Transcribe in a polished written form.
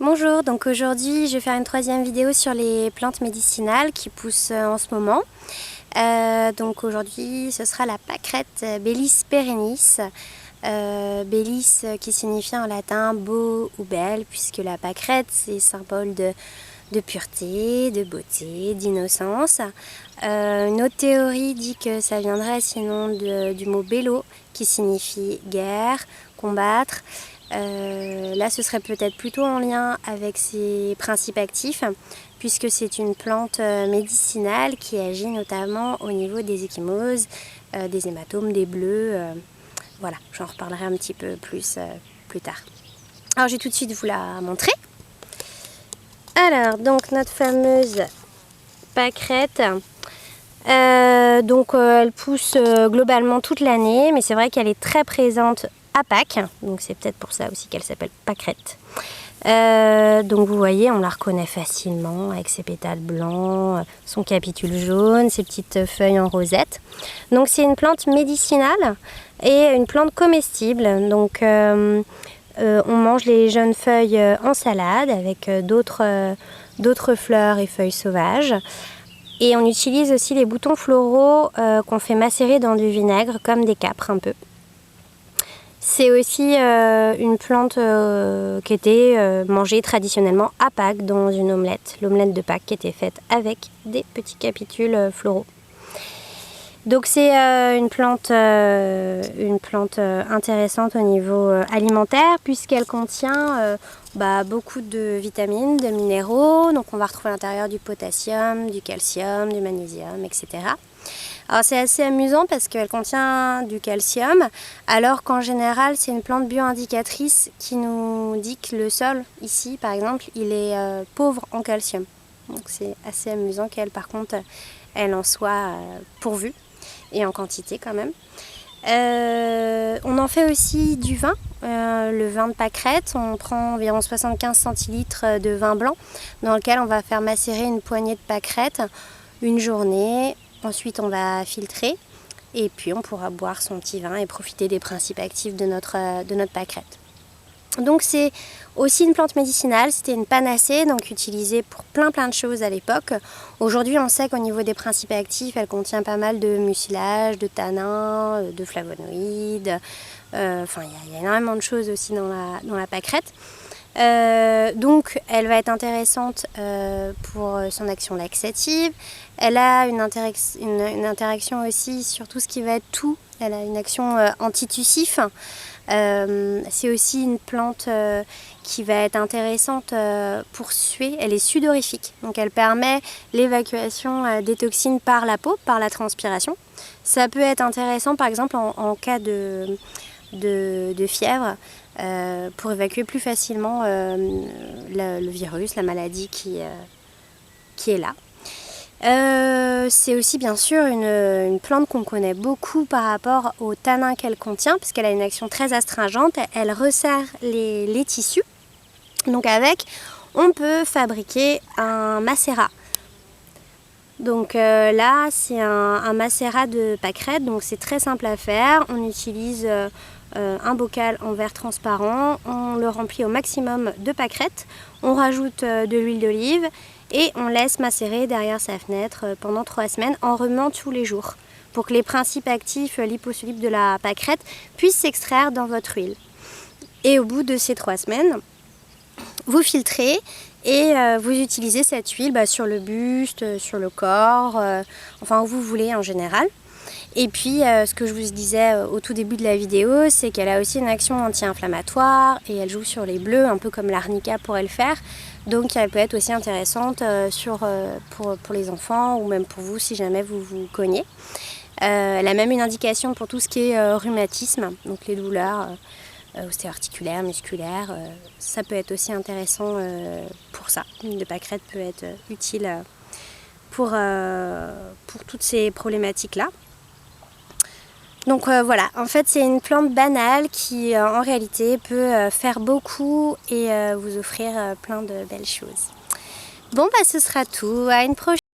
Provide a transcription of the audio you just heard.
Bonjour, donc aujourd'hui je vais faire une troisième vidéo sur les plantes médicinales qui poussent en ce moment. Donc aujourd'hui ce sera la pâquerette Bellis perennis. Bellis qui signifie en latin beau ou belle, puisque la pâquerette c'est symbole de pureté, de beauté, d'innocence. Une autre théorie dit que ça viendrait sinon du mot bello qui signifie guerre, combattre. Là ce serait peut-être plutôt en lien avec ses principes actifs, puisque c'est une plante médicinale qui agit notamment au niveau des ecchymoses, des hématomes, des bleus. Voilà, j'en reparlerai un petit peu plus tard. Alors je vais tout de suite vous la montrer. Alors donc notre fameuse pâquerette, elle pousse globalement toute l'année, mais c'est vrai qu'elle est très présente à Pâques, donc c'est peut-être pour ça aussi qu'elle s'appelle pâquerette. Donc vous voyez, on la reconnaît facilement avec ses pétales blancs, son capitule jaune, ses petites feuilles en rosette. Donc c'est une plante médicinale et une plante comestible. Donc on mange les jeunes feuilles en salade avec d'autres fleurs et feuilles sauvages. Et on utilise aussi les boutons floraux qu'on fait macérer dans du vinaigre comme des câpres un peu. C'est aussi une plante qui était mangée traditionnellement à Pâques dans une omelette. L'omelette de Pâques qui était faite avec des petits capitules floraux. Donc c'est une plante intéressante au niveau alimentaire, puisqu'elle contient beaucoup de vitamines, de minéraux. Donc on va retrouver à l'intérieur du potassium, du calcium, du magnésium, etc. Alors c'est assez amusant parce qu'elle contient du calcium, alors qu'en général c'est une plante bioindicatrice qui nous dit que le sol, ici par exemple, il est pauvre en calcium. Donc c'est assez amusant qu'elle par contre, elle en soit pourvue, et en quantité quand même. On en fait aussi du vin, le vin de pâquerette. On prend environ 75 centilitres de vin blanc dans lequel on va faire macérer une poignée de pâquerette une journée. Ensuite on va filtrer et puis on pourra boire son petit vin et profiter des principes actifs de notre pâquerette. Donc c'est aussi une plante médicinale, c'était une panacée, donc utilisée pour plein de choses à l'époque. Aujourd'hui on sait qu'au niveau des principes actifs, elle contient pas mal de mucilage, de tanins, de flavonoïdes, enfin il y a énormément de choses aussi dans la pâquerette. Donc elle va être intéressante pour son action laxative. Elle a une interaction aussi sur tout ce qui va être toux. Elle a une action antitussif. C'est aussi une plante qui va être intéressante pour suer. Elle est sudorifique, donc elle permet l'évacuation des toxines par la peau, par la transpiration. Ça peut être intéressant par exemple en cas de fièvre, pour évacuer plus facilement le virus, la maladie qui est là. C'est aussi bien sûr une plante qu'on connaît beaucoup par rapport au tanin qu'elle contient, puisqu'elle a une action très astringente, elle resserre les tissus. Donc avec, on peut fabriquer un macérat. Donc là, c'est un macérat de pâquerette, donc c'est très simple à faire. On utilise un bocal en verre transparent, on le remplit au maximum de pâquerette, on rajoute de l'huile d'olive et on laisse macérer derrière sa fenêtre pendant 3 semaines en remuant tous les jours pour que les principes actifs liposolubles de la pâquerette puissent s'extraire dans votre huile. Et au bout de ces 3 semaines, vous filtrez et vous utilisez cette huile sur le buste, sur le corps, enfin où vous voulez en général. Et puis ce que je vous disais au tout début de la vidéo, c'est qu'elle a aussi une action anti-inflammatoire et elle joue sur les bleus, un peu comme l'arnica pourrait le faire. Donc elle peut être aussi intéressante pour les enfants ou même pour vous si jamais vous vous cognez. Elle a même une indication pour tout ce qui est rhumatisme, donc les douleurs ostéo-articulaires, musculaires. Ça peut être aussi intéressant pour ça. Une pâquerette peut être utile pour toutes ces problématiques-là. Donc voilà, en fait c'est une plante banale qui en réalité peut faire beaucoup et vous offrir plein de belles choses. Bon ce sera tout, à une prochaine.